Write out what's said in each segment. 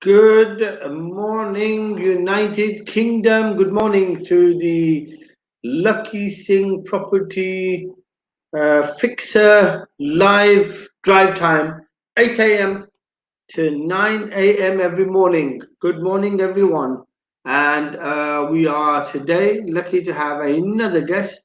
Good morning, United Kingdom. Good morning to the Lakhi Singh property fixer live drive time, 8 a.m. to 9 a.m. every morning. Good morning, everyone. And we are today lucky to have another guest,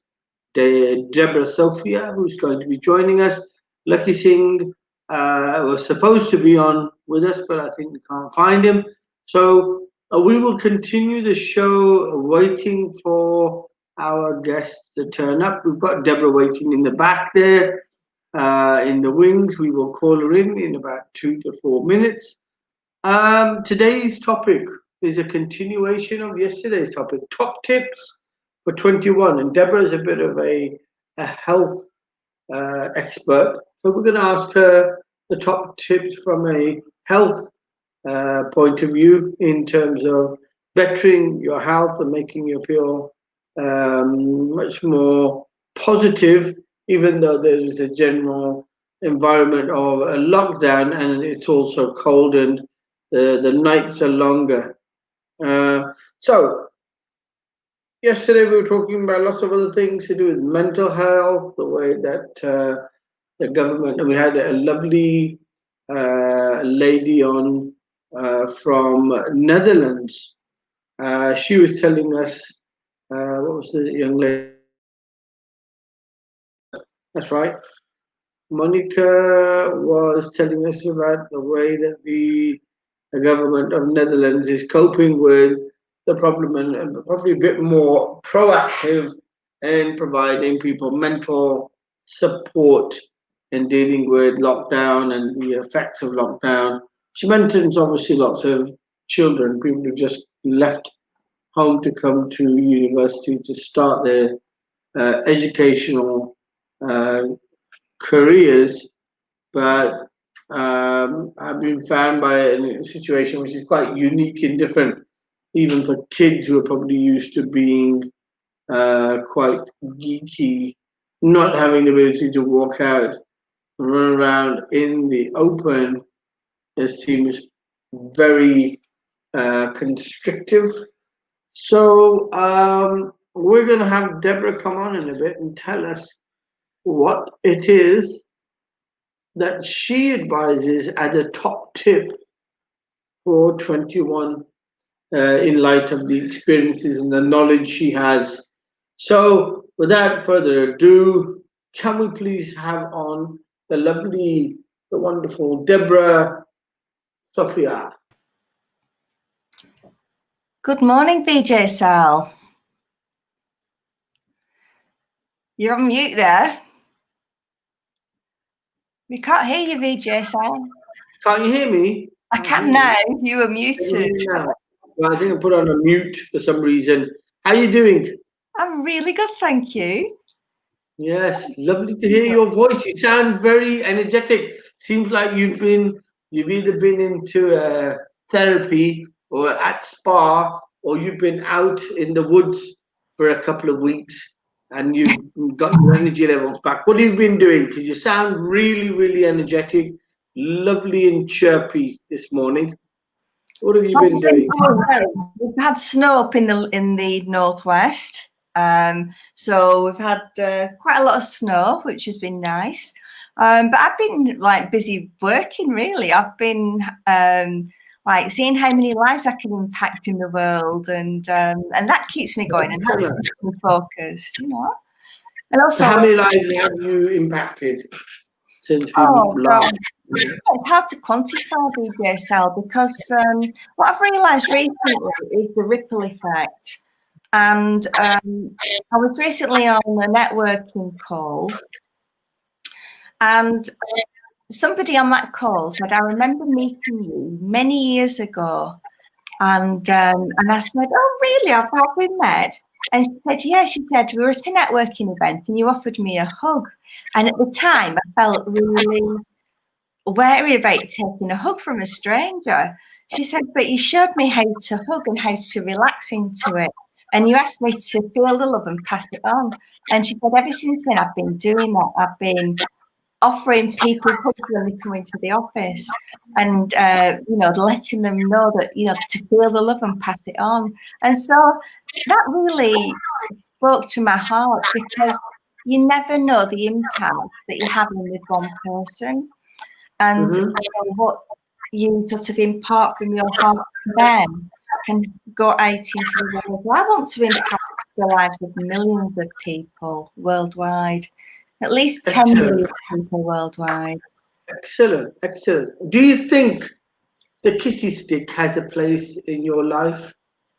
Deborah Sophia, who's going to be joining us. Lakhi Singh was supposed to be on with us, but I think we can't find him. So we will continue the show waiting for our guests to turn up. We've got Deborah waiting in the back there, in the wings. We will call her in about 2 to 4 minutes. Today's topic is a continuation of yesterday's topic, top tips for 21. And Deborah is a bit of a health expert. So we're going to ask her the top tips from a health point of view in terms of bettering your health and making you feel much more positive, even though there's a general environment of a lockdown and it's also cold and the nights are longer. So yesterday we were talking about lots of other things to do with mental health, the way that the government, and we had a lovely lady on from Netherlands. She was telling us, what was the young lady? That's right. Monica was telling us about the way that the government of Netherlands is coping with the problem and probably a bit more proactive in providing people mental support in dealing with lockdown and the effects of lockdown. She mentions obviously lots of children, people who just left home to come to university to start their educational careers, but I've been found by a situation which is quite unique and different, even for kids who are probably used to being quite geeky, not having the ability to walk out, run around in the open. It seems very constrictive. So we're going to have Deborah come on in a bit and tell us what it is that she advises as a top tip for 21 in light of the experiences and the knowledge she has. So without further ado, can we please have on the lovely, the wonderful Deborah Sophia. Good morning, VJ Sal. You're on mute there. We can't hear you, VJ Sal. Can't you hear me? I can now. You were muted. Well, I think I put on a mute for some reason. How are you doing? I'm really good, thank you. Yes, lovely to hear your voice. You sound very energetic. Seems like you've either been into therapy or at spa, or you've been out in the woods for a couple of weeks and you've got your energy levels back. What have you been doing? Because you sound really, really energetic, lovely and chirpy this morning. What have you been doing? We've had snow up in the northwest. So we've had quite a lot of snow, which has been nice. But I've been like busy working, really. I've been like seeing how many lives I can impact in the world, and that keeps me going and that keeps me focused, you know. And also, so how many lives have you impacted since we last? It's hard to quantify BTL because what I've realised recently is the ripple effect. And I was recently on a networking call, and somebody on that call said, "I remember meeting you many years ago," and I said, "Oh, really? Have we met?" And she said, "Yeah." She said, "We were at a networking event, and you offered me a hug." And at the time, I felt really wary about taking a hug from a stranger. She said, "But you showed me how to hug and how to relax into it. And you asked me to feel the love and pass it on." And she said, "Ever since then, I've been doing that. I've been offering people hugs when they come into the office, and letting them know that to feel the love and pass it on. And so that really spoke to my heart, because you never know the impact that you're having with one person, and what you sort of impart from your heart to them can go out into the world. I want to impact the lives of millions of people worldwide, at least 10 million people worldwide. Excellent, excellent. Do you think the kissy stick has a place in your life?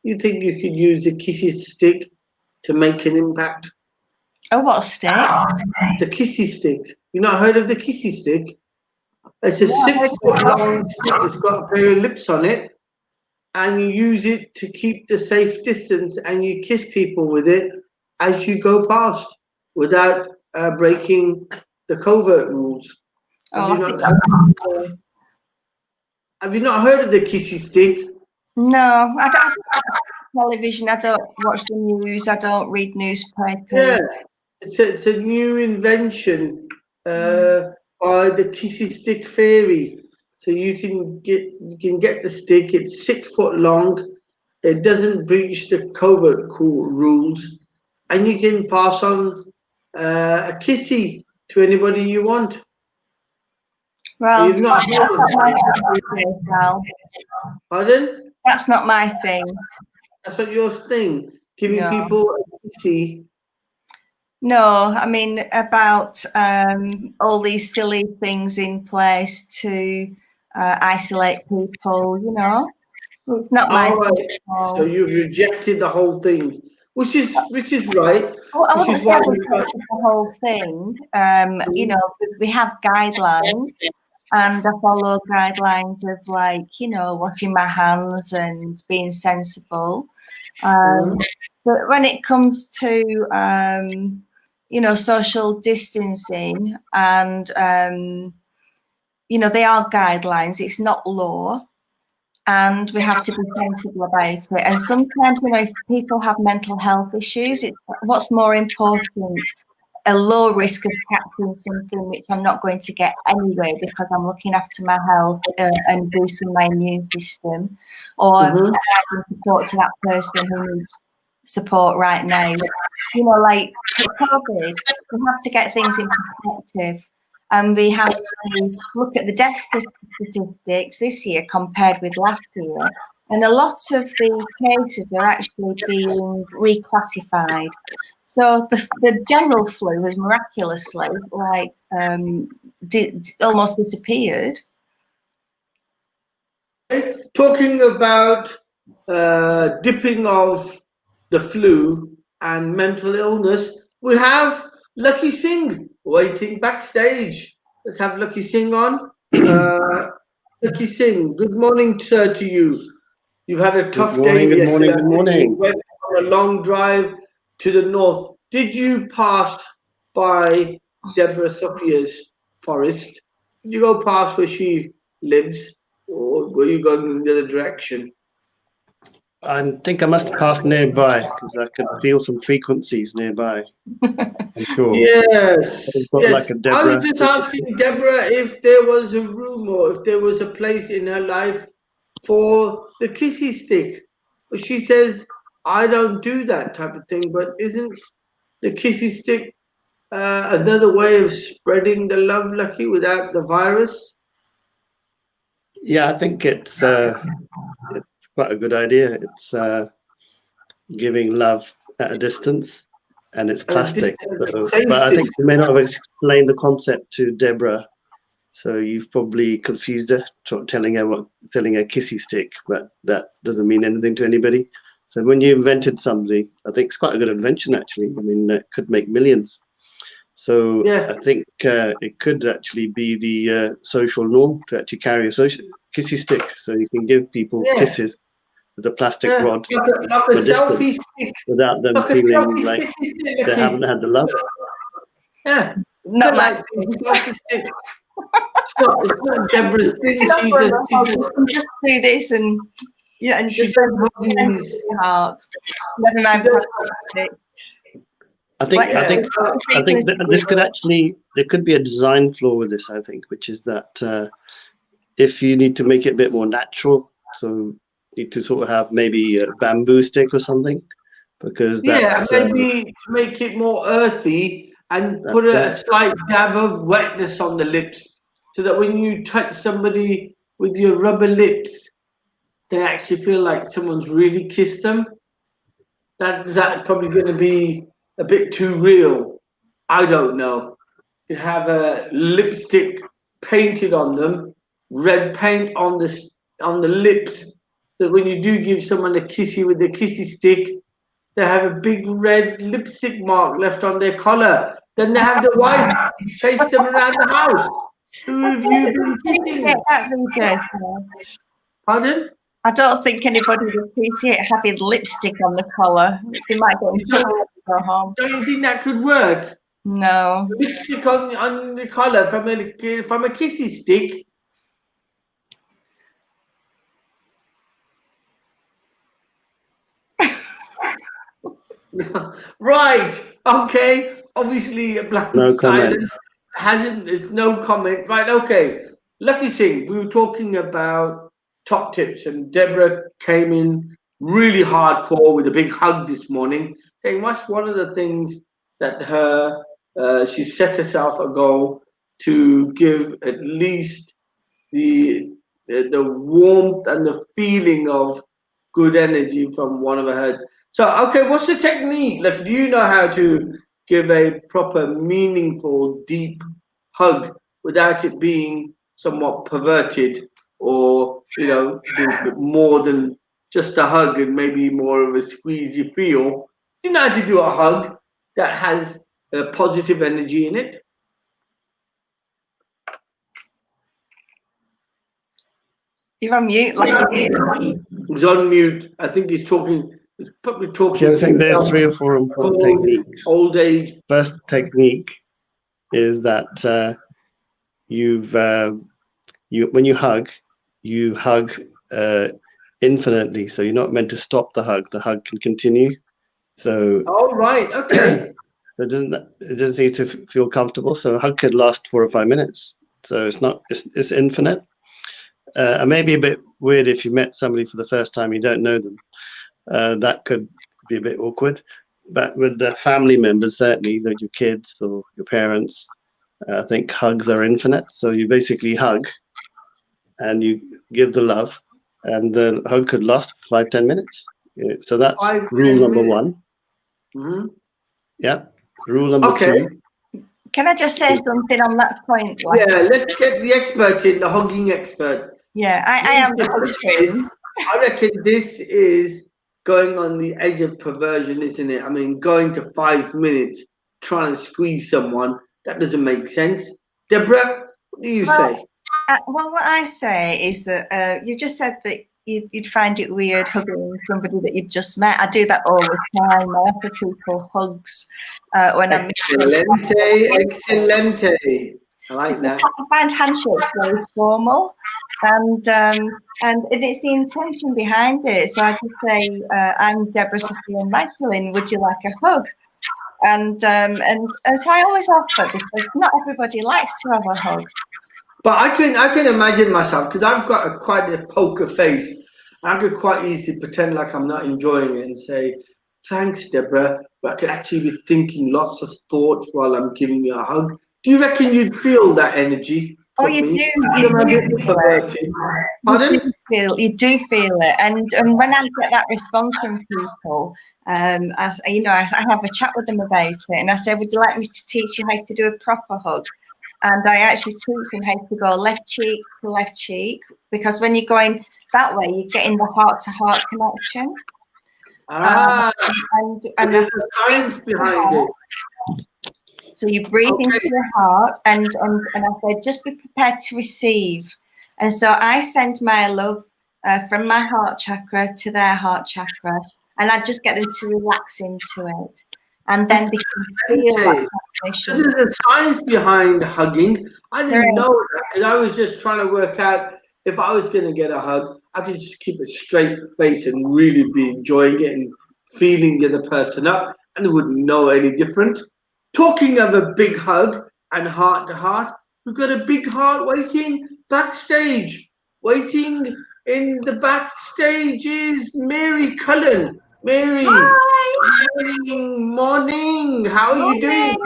You think you could use a kissy stick to make an impact? Oh, what stick? The kissy stick. You not heard of the kissy stick? It's a 6-foot long stick. It's got a pair of lips on it, and you use it to keep the safe distance, and you kiss people with it as you go past without breaking the covert rules. Have you not heard of the kissy stick? No, I don't watch television, I don't watch the news, I don't read newspapers. Yeah, it's a new invention by the kissy stick fairy. So you can get the stick. It's 6 foot long. It doesn't breach the covert rules, and you can pass on a kissy to anybody you want. Well, you've not that's not my thing, Sal. Pardon? That's not my thing. That's not your thing. Giving people a kissy. No, I mean about all these silly things in place to isolate people. It's not my thing. So you've rejected the whole thing, which is right. Well, I wouldn't say I've rejected the whole thing. We have guidelines, and I follow guidelines of washing my hands and being sensible. But when it comes to social distancing, and they are guidelines, it's not law, and we have to be sensible about it. And sometimes, if people have mental health issues, what's more important, a low risk of catching something which I'm not going to get anyway because I'm looking after my health and boosting my immune system, or providing support to that person who needs support right now. Like COVID, we have to get things in perspective, and we have to look at the death statistics this year compared with last year. And a lot of the cases are actually being reclassified. So the general flu has miraculously almost disappeared. Talking about dipping of the flu and mental illness, we have Lakhi Singh waiting backstage. Let's have Lakhi Singh on. Lakhi Singh, good morning, sir, to you. You've had a tough day yesterday. Good morning. You went on a long drive to the north. Did you pass by Deborah Sophia's forest? Did you go past where she lives, or were you going in the other direction? I think I must have passed nearby because I could feel some frequencies nearby. I'm sure. Yes. Like a Deborah. I was just asking Deborah if there was a room or if there was a place in her life for the kissy stick. But she says, I don't do that type of thing. But isn't the kissy stick another way of spreading the love, Lakhi, without the virus? Yeah, I think it's quite a good idea. It's giving love at a distance, and it's plastic. But I think you may not have explained the concept to Deborah, so you've probably confused her, telling her a kissy stick, but that doesn't mean anything to anybody. So when you invented something, I think it's quite a good invention, actually. I mean, it could make millions. So I think it could actually be the social norm to actually carry a kissy stick, so you can give people kisses with a plastic rod, like a selfie stick, without them feeling like they haven't had the love. Yeah, not like a selfie stick. It's not Deborah's thing. She just do this and just heart. Never mind. I think that this could actually, there could be a design flaw with this, I think, which is that if you need to make it a bit more natural, so you need to sort of have maybe a bamboo stick or something, because that's maybe to make it more earthy and put a slight dab of wetness on the lips, so that when you touch somebody with your rubber lips, they actually feel like someone's really kissed them. That's probably going to be a bit too real. I don't know. You have a lipstick painted on them, red paint on the lips, so when you do give someone a kissy with the kissy stick, they have a big red lipstick mark left on their collar. Then they have the wife chase them around the house. Who have you been kissing? Pardon? I don't think anybody would appreciate having lipstick on the collar. They might go home. Don't you think that could work? No. Lipstick on the collar from a kissy stick. Right. Okay. Obviously, a black silence there's no comment. Right. Okay. Lakhi Singh, we were talking about top tips, and Deborah came in really hardcore with a big hug this morning, saying what's one of the things that she set herself a goal to give at least the warmth and the feeling of good energy from one of her. So, okay, what's the technique? Like, do you know how to give a proper, meaningful, deep hug without it being somewhat perverted, or more than just a hug and maybe more of a squeezy feel? You know how to do a hug that has a positive energy in it? You're on mute, Lakhi. He's on mute. I think he's talking. He's probably talking. I think there's 3 or 4 important techniques. Old age. First technique is that when you hug infinitely. So you're not meant to stop the hug. The hug can continue. So. Oh, right. Okay. It doesn't need to feel comfortable. So a hug could last 4 or 5 minutes. So it's infinite. And maybe a bit weird if you met somebody for the first time, you don't know them. That could be a bit awkward. But with the family members, certainly, like your kids or your parents, I think hugs are infinite. So you basically hug and you give the love, and the hug could last 5-10 minutes. So that's rule number 1. Mm-hmm. Yeah. Rule number 2. Can I just say something on that point? Yeah, let's get the expert in, the hugging expert. Yeah, I am the hug. I reckon this is going on the edge of perversion, isn't it? I mean, going to 5 minutes trying to squeeze someone, that doesn't make sense. Deborah, what do you say? Well, what I say is that you just said that you'd find it weird hugging somebody that you'd just met. I do that all the time. I offer people hugs when I'm Excelente. I like that. I find handshakes very formal, and it's the intention behind it. So I just say, I'm Deborah Sophia Magdalene. Would you like a hug? And so I always offer, because not everybody likes to have a hug. But I can imagine myself, because I've got quite a poker face. I could quite easily pretend like I'm not enjoying it and say, thanks, Deborah, but I could actually be thinking lots of thoughts while I'm giving you a hug. Do you reckon you'd feel that energy? Oh, you do. Pardon? You do feel it, and when I get that response from people, as you know, I have a chat with them about it, and I say, "Would you like me to teach you how to do a proper hug?" And I actually teach them how to go left cheek to left cheek, because when you're going that way, you're getting the heart-to-heart connection. And there's a science behind it. So you breathe into your heart, and I said, just be prepared to receive. And so I send my love from my heart chakra to their heart chakra, and I just get them to relax into it. And then they can feel that transmission. There's a science behind hugging. I didn't know that, because I was just trying to work out if I was going to get a hug, I could just keep a straight face and really be enjoying it and feeling the other person up. and they wouldn't know any different. Talking of a big hug and heart to heart, we've got a big heart waiting backstage. Waiting in the backstage is Mary Cullen. Mary, morning. How are you doing?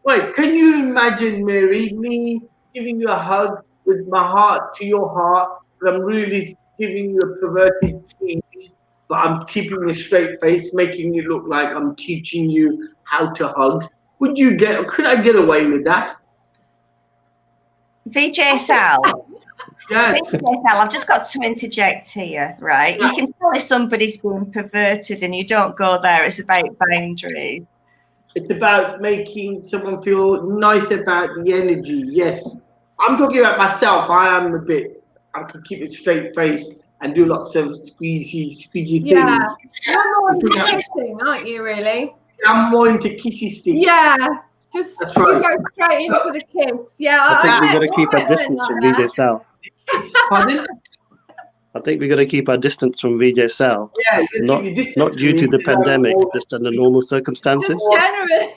Wait, can you imagine, Mary, me giving you a hug with my heart to your heart, but I'm really giving you a perverted tease, but I'm keeping a straight face, making it look like I'm teaching you how to hug? Could I get away with that? VJ Sal. Yes. VJ Sal, I've just got to interject here, right? You can tell if somebody's being perverted and you don't go there. It's about boundaries. It's about making someone feel nice about the energy. Yes. I'm talking about myself. I can keep a straight face and do lots of squeezy things. You're more into kissing, aren't you, really? I'm more into kissy sticks. Yeah. Just you go straight in for the kiss. Yeah. I think we've got to keep our distance from VJ Sal. Pardon? I think we've got to keep our distance from VJ Sal. Yeah, not due to the pandemic, just under normal circumstances. Just generous.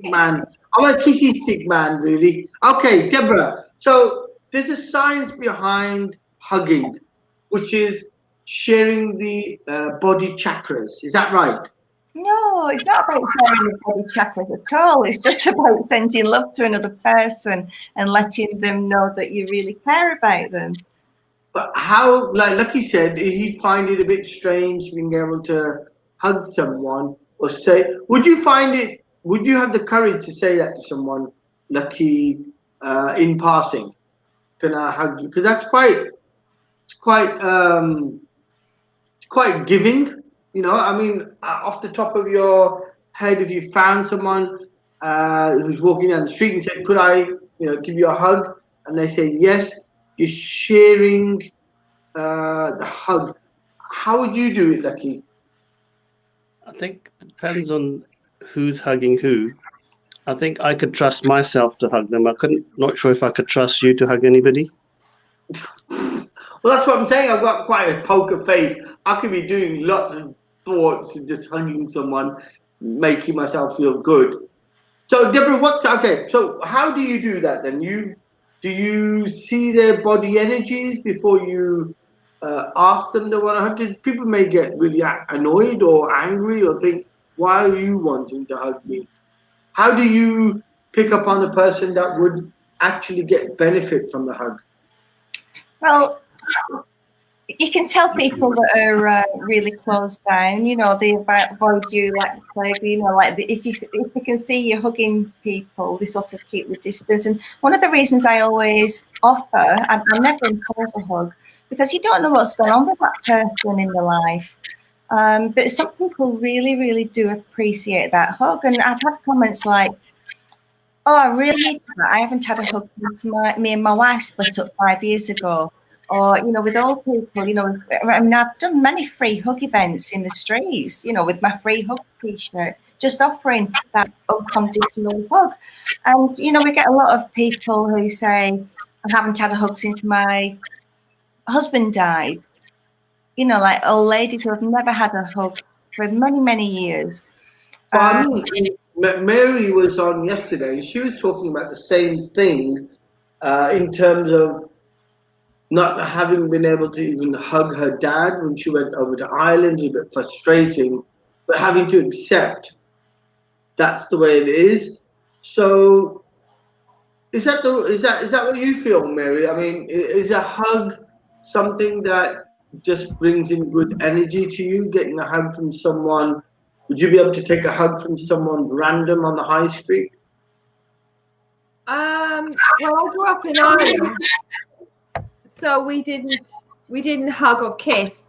Man, I'm a kissy stick man, really. Okay, Deborah. So there's a science behind hugging, which is sharing the body chakras. Is that right? No, it's not about sharing the body chakras at all. It's just about sending love to another person and letting them know that you really care about them. But how, like Lakhi said, he'd find it a bit strange being able to hug someone or say, would you have the courage to say that to someone, Lakhi, in passing? Can I hug you? Because that's quite giving. You know, I mean, off the top of your head, if you found someone who's walking down the street and said, could I, give you a hug? And they say yes, you're sharing the hug. How would you do it, Lakhi? I think it depends on who's hugging who. I think I could trust myself to hug them. Not sure if I could trust you to hug anybody. Well, that's what I'm saying. I've got quite a poker face. I could be doing lots of thoughts and just hugging someone, making myself feel good. So, Deborah, so how do you do that then? Do you see their body energies before you ask them they want to hug? Because people may get really annoyed or angry or think, why are you wanting to hug me? How do you pick up on a person that would actually get benefit from the hug? Well, you can tell people that are really closed down, they avoid you like the plague, if they can see you hugging people, they sort of keep the distance. And one of the reasons I always offer, and I never encourage a hug, because you don't know what's going on with that person in their life. But some people really, really do appreciate that hug. And I've had comments like, oh, I really need that. I haven't had a hug since me and my wife split up 5 years ago. Or, with old people, I mean, I've done many free hug events in the streets, with my free hug t-shirt, just offering that unconditional hug. And, we get a lot of people who say, I haven't had a hug since my husband died. Like old ladies who have never had a hug for many, many years. Mary was on yesterday. She was talking about the same thing in terms of not having been able to even hug her dad when she went over to Ireland. It was a bit frustrating, but having to accept that's the way it is. So is that what you feel, Mary? I mean, is a hug something that just brings in good energy to you, getting a hug from someone? Would you be able to take a hug from someone random on the high street? Well, I grew up in Ireland, so we didn't hug or kiss.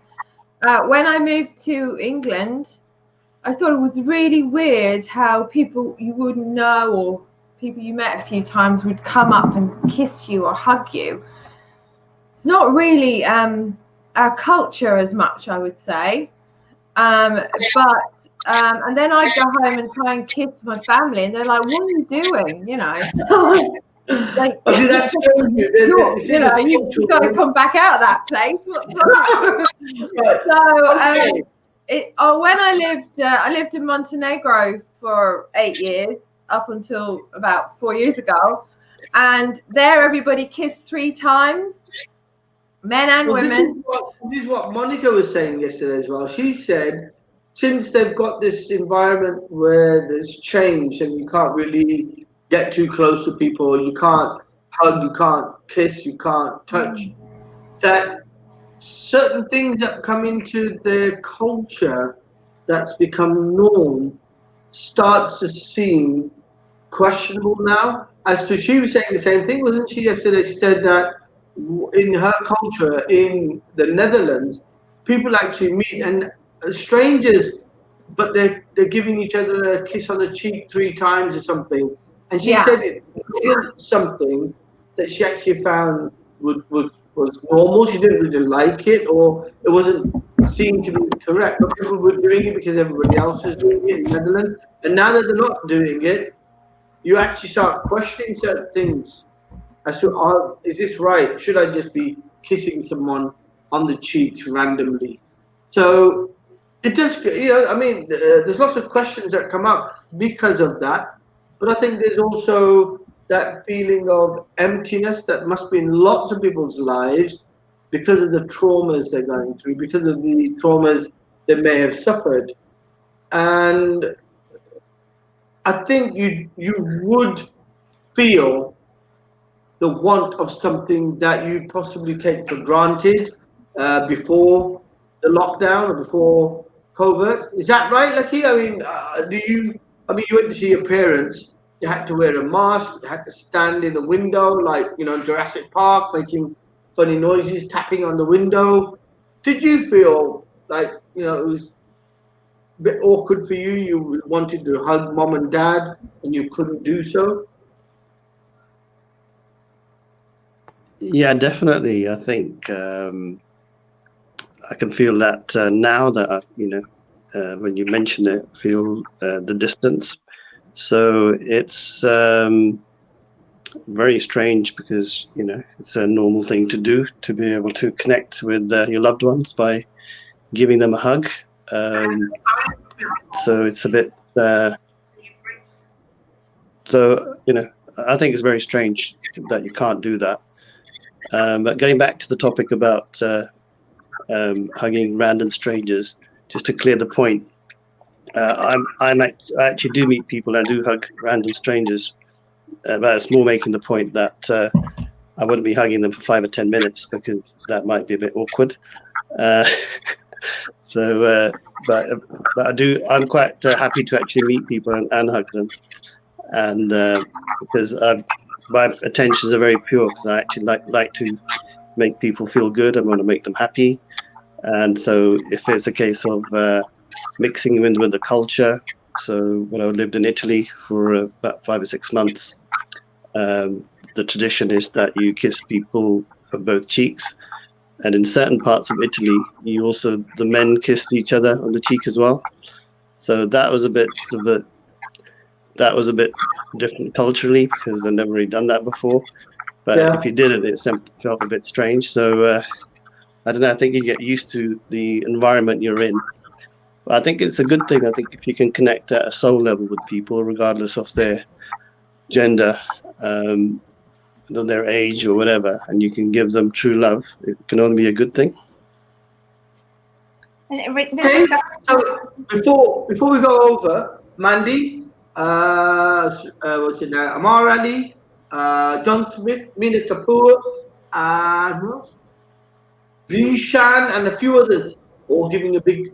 When I moved to England, I thought it was really weird how people you wouldn't know or people you met a few times would come up and kiss you or hug you. It's not really our culture as much, I would say. And then I'd go home and try and kiss my family, and they're like, "What are you doing?" Like, that's you've got to come back out of that place. What's wrong? So When I lived in Montenegro for 8 years, up until about 4 years ago, and there everybody kissed 3 times, men and women. This is what Monica was saying yesterday as well. She said, since they've got this environment where there's change and you can't really get too close to people, you can't hug, you can't kiss, you can't touch, that certain things that come into their culture that's become norm starts to seem questionable now. As to, she was saying the same thing, wasn't she, yesterday? She said that in her culture in the Netherlands, people actually meet and strangers, but they're giving each other a kiss on the cheek 3 times or something. And she said it wasn't something that she actually found was normal. She didn't really like it, or it wasn't seen to be correct. But people were doing it because everybody else was doing it in the Netherlands. And now that they're not doing it, you actually start questioning certain things as to, is this right? Should I just be kissing someone on the cheeks randomly? So it does, I mean, there's lots of questions that come up because of that. But I think there's also that feeling of emptiness that must be in lots of people's lives because of the traumas they're going through, because of the traumas they may have suffered. And I think you would feel the want of something that you possibly take for granted before the lockdown or before COVID. Is that right, Lakhi? I mean, you went to see your parents. You had to wear a mask. You had to stand in the window, like, Jurassic Park, making funny noises, tapping on the window. Did you feel like, it was a bit awkward for you? You wanted to hug mom and dad and you couldn't do so? Yeah, definitely. I think I can feel that now that when you mention it, feel the distance. So it's very strange because it's a normal thing to do, to be able to connect with your loved ones by giving them a hug. So it's a bit. I think it's very strange that you can't do that. But going back to the topic about hugging random strangers, just to clear the point, I actually do meet people. I do hug random strangers, but it's more making the point that I wouldn't be hugging them for 5 or 10 minutes because that might be a bit awkward. But I do. I'm quite happy to actually meet people and hug them, and because my intentions are very pure, because I actually like to make people feel good. I want to make them happy, and so if it's a case of mixing in with the culture. So when I lived in Italy for about 5 or 6 months, the tradition is that you kiss people on both cheeks, and in certain parts of Italy, the men kissed each other on the cheek as well. So that was a bit different culturally because I've never really done that before. But if you did it, it felt a bit strange. So I don't know. I think you get used to the environment you're in. But I think it's a good thing. I think if you can connect at a soul level with people, regardless of their gender, their age or whatever, and you can give them true love, it can only be a good thing. Okay, so before we go over, Mandy, what's his name? Amar Ali, John Smith, Meena Kapoor, and Vishan, and a few others, all giving a big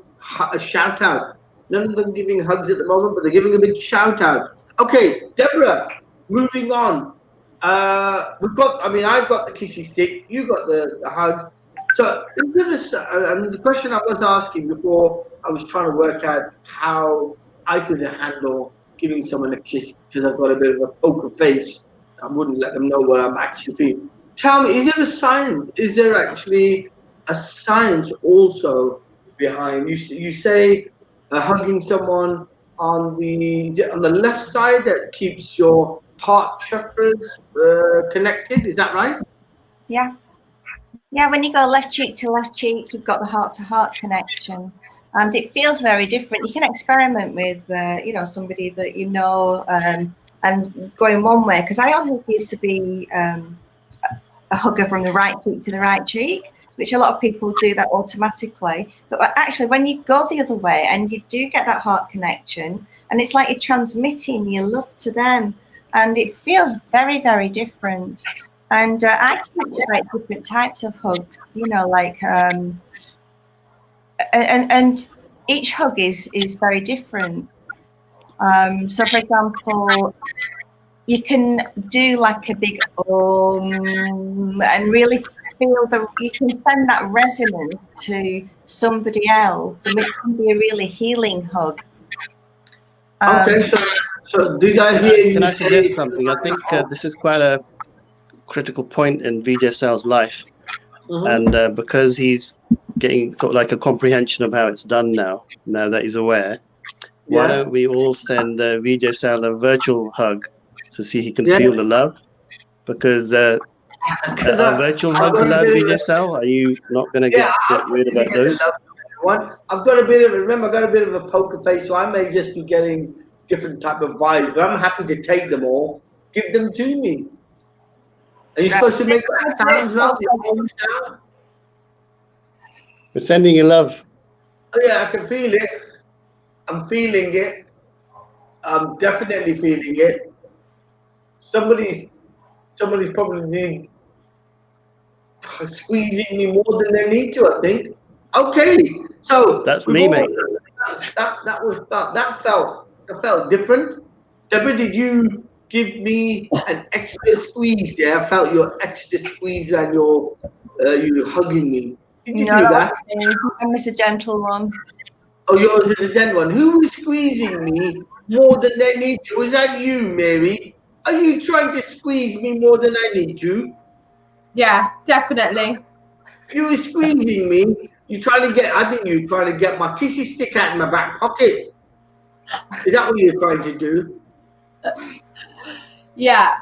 shout out. None of them giving hugs at the moment, but they're giving a big shout out. Okay, Deborah, moving on. I've got the kissy stick, you got the hug. So the question I was asking before, I was trying to work out how I could handle giving someone a kiss because I've got a bit of a poker face. I wouldn't let them know what I'm actually feeling. Tell me, is there a science? Is there actually a science also behind? You say hugging someone on the left side that keeps your heart chakras connected. Is that right? Yeah. Yeah, when you go left cheek to left cheek, you've got the heart-to-heart connection. and it feels very different. You can experiment with, somebody that you know, and going one way. Because I always used to be a hugger from the right cheek to the right cheek, which a lot of people do that automatically. But actually, when you go the other way and you do get that heart connection, and it's like you're transmitting your love to them, and it feels very, very different. And I teach like different types of hugs, and each hug is very different. So, for example, you can do like a big and really feel you can send that resonance to somebody else, and it can be a really healing hug. Okay, so did I hear you? Can I suggest something? I think this is quite a critical point in Vijay Sal's life, and because he's getting sort of like a comprehension of how it's done now that he's aware, why don't we all send Vijay Sal a virtual hug to see he can feel the love? Because are virtual hugs allowed, Vijay Sal? Are you not going to get rid of those? I've got a bit of a poker face, so I may just be getting different type of vibes, but I'm happy to take them all. Give them to me. Are you supposed to make that sound as well? We're sending you love. Oh yeah, I can feel it. I'm feeling it. I'm definitely feeling it. Somebody's probably squeezing me more than they need to, I think. Okay, so that's me, mate. That felt different. Deborah, did you give me an extra squeeze there? I felt your extra squeeze and you hugging me. Did you do that? I miss a gentle one. Oh, yours is a gentle one. Who was squeezing me more than they need to? Was that you, Mary? Are you trying to squeeze me more than I need to? Yeah, definitely. You were squeezing me. I think you're trying to get my kissy stick out of my back pocket. Is that what you're trying to do? Yeah.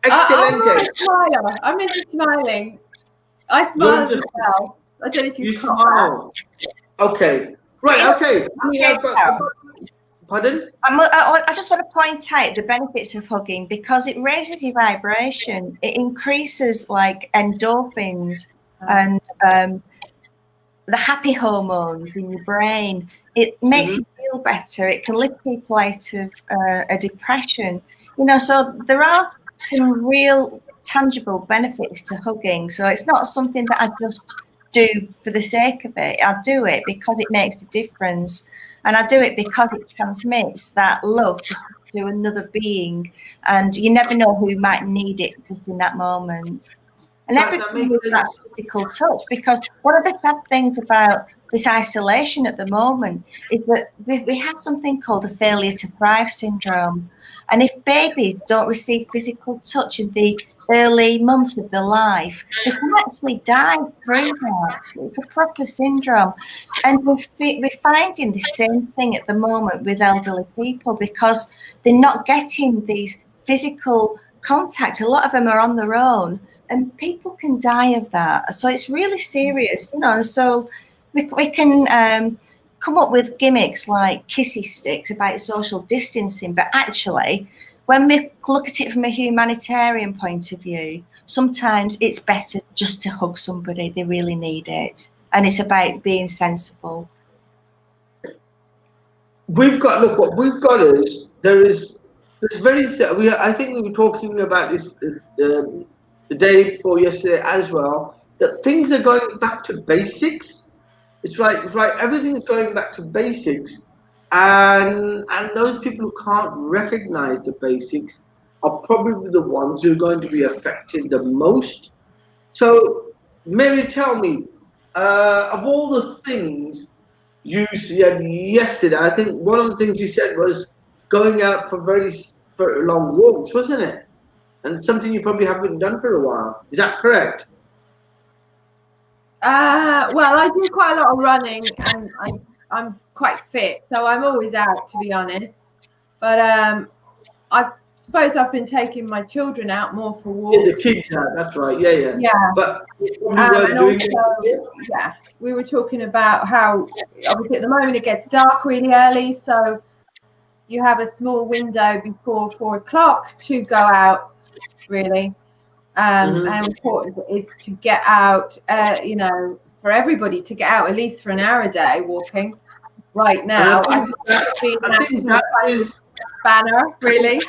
Excellent. I'm into smiling. I smile as well. I don't know if you smile. Okay. Right, okay. Pardon? I just want to point out the benefits of hugging, because it raises your vibration. It increases like endorphins and the happy hormones in your brain. It makes you feel better. It can lift people out of a depression. So there are some real tangible benefits to hugging. So it's not something that I just do for the sake of it. I do it because it makes a difference. And I do it because it transmits that love just to another being. And you never know who might need it just in that moment. And everybody needs that physical touch, because one of the sad things about this isolation at the moment is that we have something called a failure to thrive syndrome. And if babies don't receive physical touch in the early months of their life, they can actually die through that. It's a proper syndrome. And we're finding the same thing at the moment with elderly people, because they're not getting these physical contact. A lot of them are on their own, and people can die of that. So it's really serious, so we can come up with gimmicks like kissy sticks about social distancing, but actually, when we look at it from a humanitarian point of view, sometimes it's better just to hug somebody. They really need it. And it's about being sensible. What we've got is, there's very, I think we were talking about this the day before yesterday as well, that things are going back to basics. It's right, everything's going back to basics. And those people who can't recognize the basics are probably the ones who are going to be affected the most. So, Mary, tell me, of all the things you said yesterday, I think one of the things you said was going out for very long walks, wasn't it? And it's something you probably haven't done for a while. Is that correct? Well, I do quite a lot of running, and I'm quite fit, so I'm always out, to be honest. But I've suppose I've been taking my children out more for walks. Yeah, the kids out, that's right. Yeah. But we were doing yeah, we were talking about how obviously at the moment it gets dark really early, so you have a small window before 4 o'clock to go out, really. And important is to get out, for everybody to get out at least for an hour a day walking. Right now, I think that is banner, really.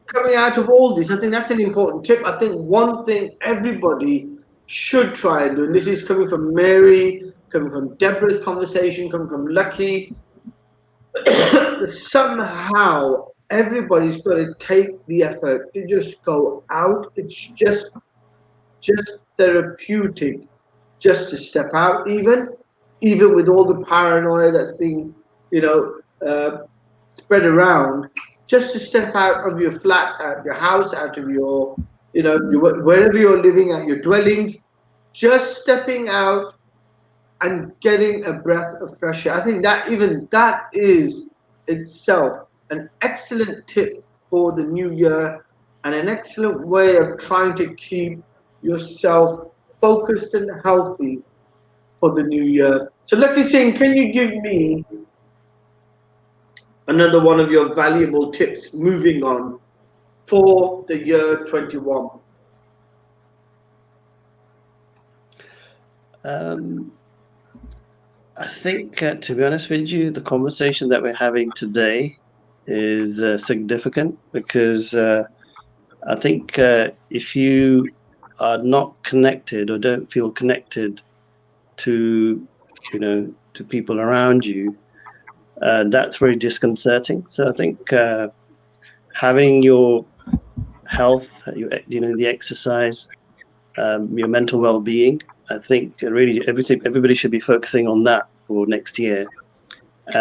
Coming out of all this, I think that's an important tip. I think one thing everybody should try and do, and this is coming from Mary, coming from Deborah's conversation, coming from Lakhi, somehow everybody's got to take the effort to just go out. It's just therapeutic just to step out, even with all the paranoia that's being spread around, just to step out of your flat, out of your house, out of your wherever you're living, at your dwellings, just stepping out and getting a breath of fresh air. I think that is itself an excellent tip for the new year, and an excellent way of trying to keep yourself focused and healthy for the new year. So Lakhi Singh, can you give me another one of your valuable tips moving on for the year 21? I think, to be honest with you, the conversation that we're having today is significant, because I think if you are not connected or don't feel connected to people around you, that's very disconcerting. So I think having your health, the exercise, your mental well-being, I think really everybody should be focusing on that for next year,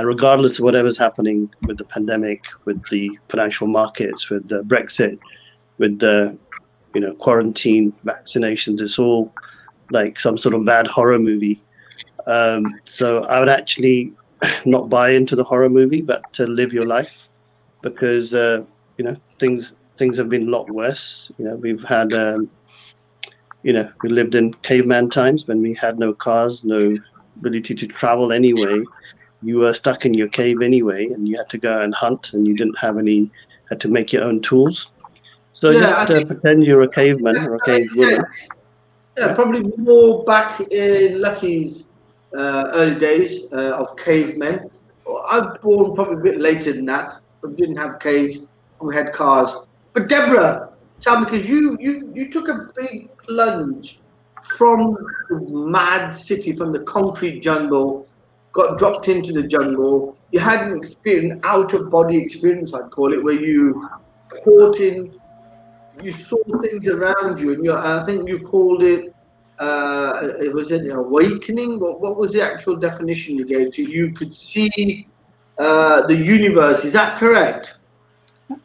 regardless of whatever's happening with the pandemic, with the financial markets, with the Brexit, with the quarantine, vaccinations. It's all like some sort of bad horror movie. So I would actually not buy into the horror movie, but to live your life, because things have been a lot worse. We've had we lived in caveman times when we had no cars, no ability to travel anyway. You were stuck in your cave anyway, and you had to go and hunt, and you didn't have had to make your own tools. So just pretend you're a caveman or a cave woman. Probably more back in Lakhi's early days of cavemen. I was born probably a bit later than that, but we didn't have caves, and we had cars. But Deborah, tell me, because you took a big plunge from the mad city, from the concrete jungle, got dropped into the jungle. You had an out-of-body experience, I'd call it, where you saw things around you, and I think you called it, was it an awakening? What was the actual definition you gave? So you could see the universe, is that correct?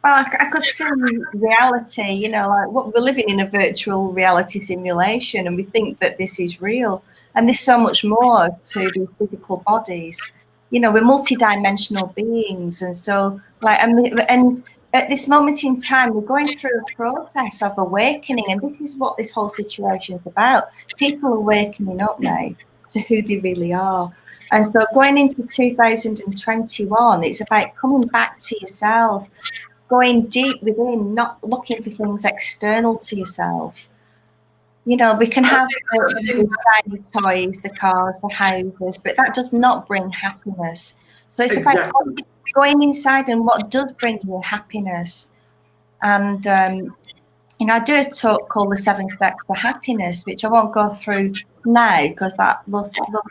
Well, I could see reality, like what we're living in a virtual reality simulation, and we think that this is real. And there's so much more to these physical bodies. We're multi-dimensional beings. And so, and at this moment in time, we're going through a process of awakening. And this is what this whole situation is about. People are waking up now to who they really are. And so going into 2021, it's about coming back to yourself, going deep within, not looking for things external to yourself. We can have the shiny toys, the cars, the houses, but that does not bring happiness. So it's about going inside and what does bring you happiness. And, I do a talk called The 7 Steps to Happiness, which I won't go through now because we'll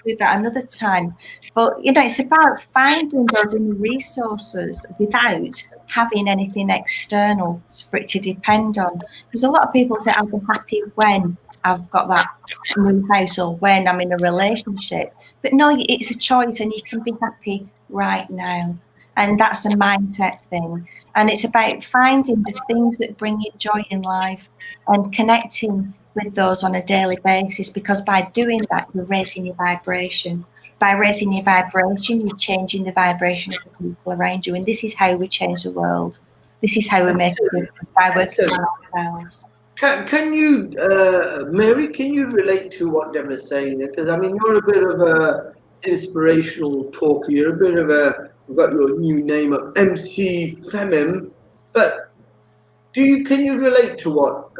do that another time. But, it's about finding those inner resources without having anything external for it to depend on. Because a lot of people say, I'll be happy when I've got that new house or when I'm in a relationship. But no, it's a choice, and you can be happy right now. And that's a mindset thing. And it's about finding the things that bring you joy in life and connecting with those on a daily basis, because by doing that, you're raising your vibration. By raising your vibration, you're changing the vibration of the people around you. And this is how we change the world. this is how we make a difference, by working on ourselves. Can you, Mary, can you relate to what Deborah's saying there? Because I mean, you're a bit of a inspirational talker. You're a bit of a, you've got your new name of MC Femim, but can you relate to what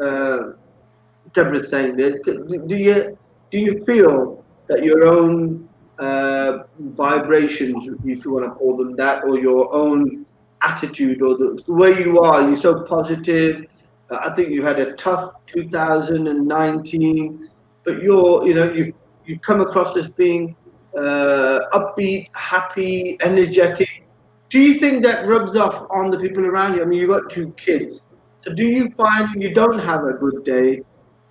Deborah's saying there? Do you feel that your own vibrations, if you want to call them that, or your own attitude, or the way you are, you're so positive? I think you had a tough 2019, but you come across as being upbeat, happy, energetic. Do you think that rubs off on the people around you? I mean, you've got 2 kids. So do you find when you don't have a good day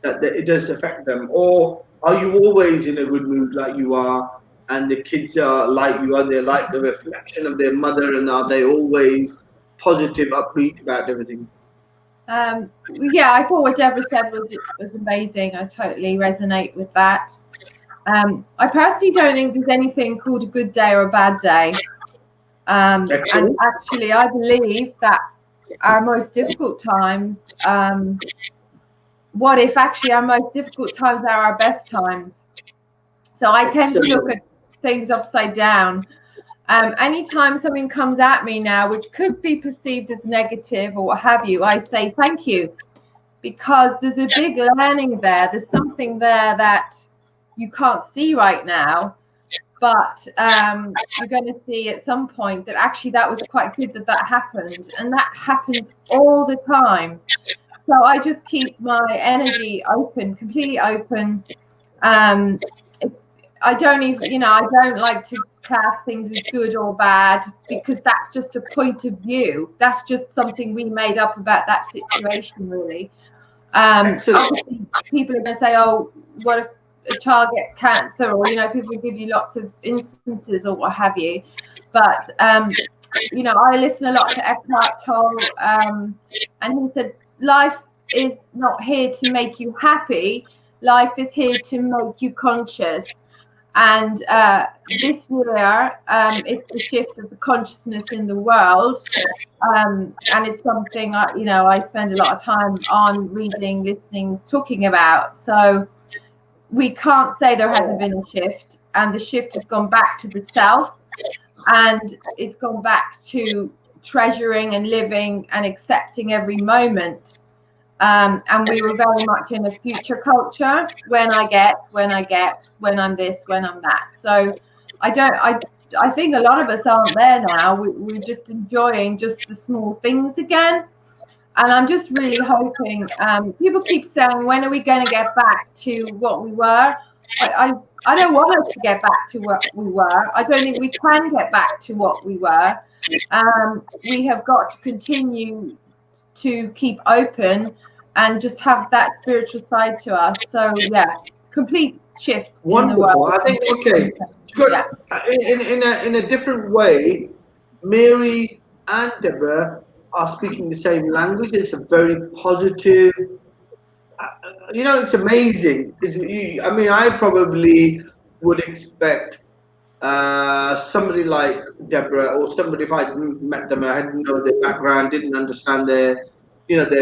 that it does affect them? Or are you always in a good mood like you are, and the kids are like you are, they're like the reflection of their mother, and are they always positive, upbeat about everything? Yeah, I thought what Deborah said was amazing. I totally resonate with that. I personally don't think there's anything called a good day or a bad day. And actually, I believe that our most difficult times, what if actually our most difficult times are our best times? So I tend to look at things upside down. Anytime something comes at me now, which could be perceived as negative or what have you, I say thank you, because there's a big learning there. There's something there that you can't see right now, but you're going to see at some point that actually that was quite good that happened, and that happens all the time. So I just keep my energy open, completely open. I don't even, I don't like to class things as good or bad, because that's just a point of view. That's just something we made up about that situation, really. Obviously, people are going to say, oh, what if a child gets cancer? Or, people give you lots of instances or what have you. But, I listen a lot to Eckhart Tolle, and he said, life is not here to make you happy. Life is here to make you conscious. And this year, it's the shift of the consciousness in the world. And it's something, I spend a lot of time on reading, listening, talking about. So we can't say there hasn't been a shift. And the shift has gone back to the self. And it's gone back to treasuring and living and accepting every moment. And we were very much in a future culture. When I'm this, when I'm that. So I think a lot of us aren't there now. We're just enjoying just the small things again. And I'm just really hoping, people keep saying, when are we going to get back to what we were? I don't want us to get back to what we were. I don't think we can get back to what we were. We have got to continue to keep open and just have that spiritual side to us. So yeah, complete shift. Wonderful. In the world. I think, okay, good. Yeah. In a different way, Mary and Deborah are speaking the same language. It's a very positive, it's amazing. I probably would expect somebody like Deborah, or somebody, if I hadn't met them and I didn't know their background, didn't understand their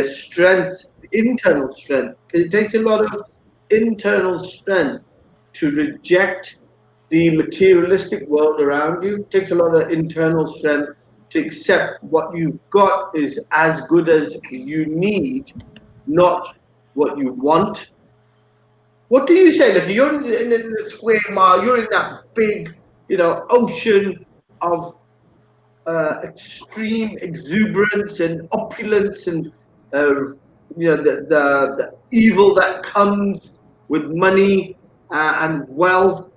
strength, internal strength, because it takes a lot of internal strength to reject the materialistic world around you. It takes a lot of internal strength to accept what you've got is as good as you need, not what you want. What do you say? Like, you're in the square mile, you're in that big, ocean of extreme exuberance and opulence, and the evil that comes with money and wealth.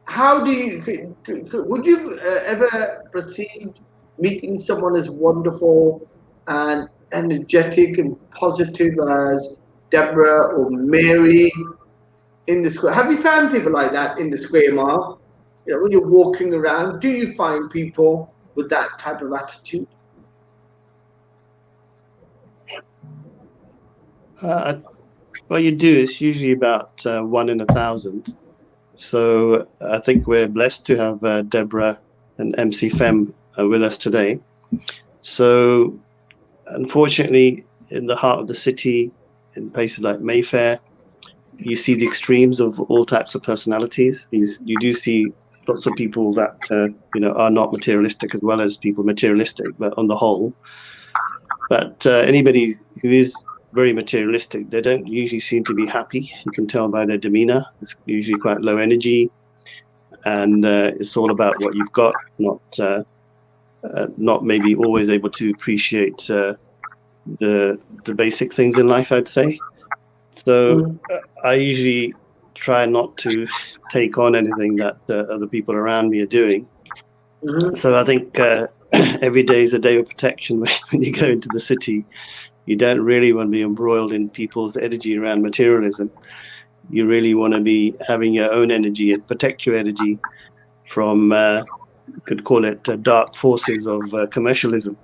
How would you ever perceive meeting someone as wonderful and energetic and positive as Deborah or Mary in the square? Have you found people like that in the square mile? When you're walking around, do you find people with that type of attitude? What you do is usually about 1 in 1,000. So I think we're blessed to have Deborah and MC Fem with us today. So unfortunately, in the heart of the city, in places like Mayfair, you see the extremes of all types of personalities. You do see lots of people that are not materialistic, as well as people materialistic, but on the whole. But anybody who is very materialistic, they don't usually seem to be happy. You can tell by their demeanor. It's usually quite low energy, and it's all about what you've got, not maybe always able to appreciate the basic things in life, I'd say. So I usually try not to take on anything that other people around me are doing. So I think every day is a day of protection when you go into the city. You don't really want to be embroiled in people's energy around materialism. You really want to be having your own energy and protect your energy from, you could call it, dark forces of commercialism.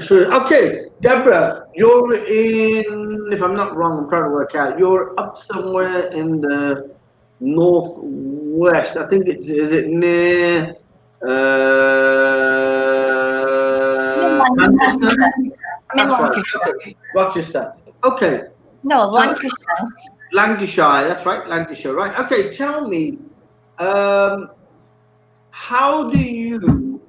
Sure. Okay, Deborah, you're in, if I'm not wrong, I'm trying to work out, you're up somewhere in the northwest. I think is it near Manchester? That's right. Okay. Rochester. Okay. No, Lancashire. Lancashire, that's right, Lancashire, right. Okay, tell me, how do you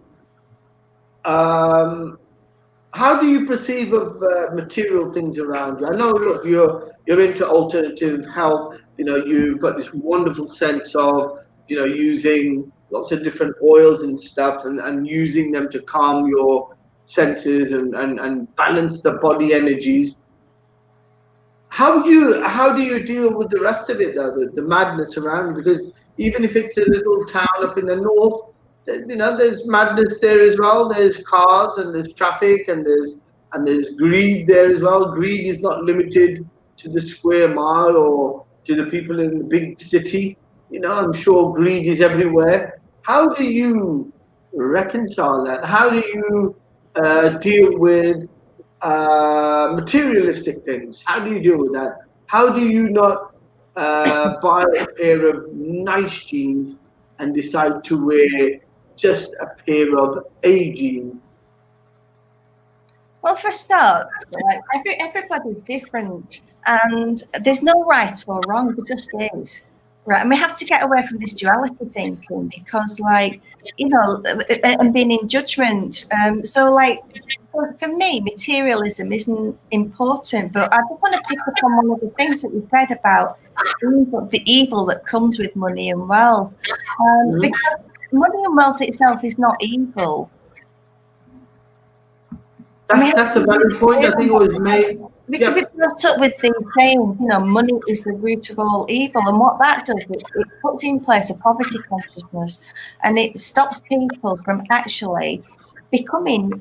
perceive of material things around you? I know, look, you're into alternative health. You've got this wonderful sense of, using lots of different oils and stuff, and using them to calm your senses and balance the body energies. How do you deal with the rest of it, though, the madness around? Because even if it's a little town up in the north, there's madness there as well. There's cars and there's traffic and there's greed there as well. Greed is not limited to the square mile or to the people in the big city. I'm sure greed is everywhere. How do you reconcile that? How do you deal with materialistic things? How do you deal with that? How do you not buy a pair of nice jeans and decide to wear just a pair of A jeans? Well, for a start, everybody's different, and there's no right or wrong. There just is, right? And we have to get away from this duality thinking, because, and being in judgment. For me, materialism isn't important, but I just want to pick up on one of the things that we said about the evil that comes with money and wealth. Because money and wealth itself is not evil. That's a valid point. I think it was made. We could be brought up with these sayings, money is the root of all evil. And what that does, it puts in place a poverty consciousness, and it stops people from actually becoming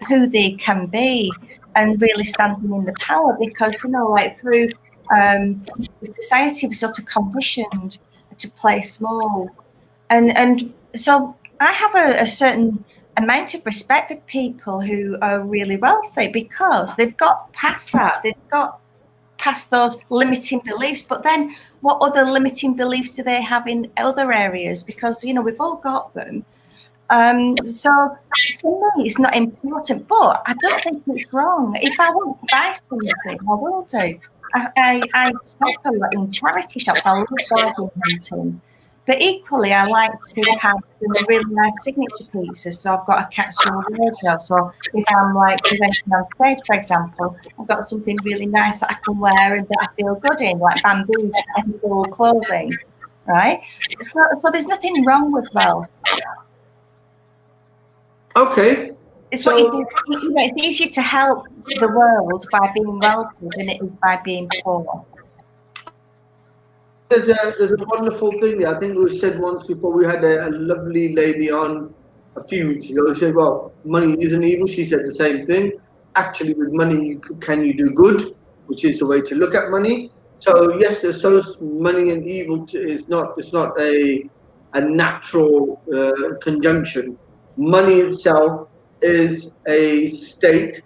who they can be and really standing in the power. Because, through society, we're sort of conditioned to play small. And so I have a certain amount of respect for people who are really wealthy, because they've got past that. They've got past those limiting beliefs. But then what other limiting beliefs do they have in other areas? Because, we've all got them. So for me, it's not important, but I don't think it's wrong. If I want to buy something, I will do. I shop a lot in charity shops. I love bargain hunting. But equally, I like to have some really nice signature pieces. So I've got a capsule wardrobe. So if I'm presenting on stage, for example, I've got something really nice that I can wear and that I feel good in, like bamboo ethical clothing, right? So there's nothing wrong with wealth. Okay. It's what you do. It's easier to help the world by being wealthy than it is by being poor. There's a wonderful thing there. I think it was said once before. We had a lovely lady on a few weeks ago. She said, well, money isn't evil. She said the same thing. Actually, with money, can you do good, which is the way to look at money. So yes, money and evil it's not a natural conjunction. Money itself is a state,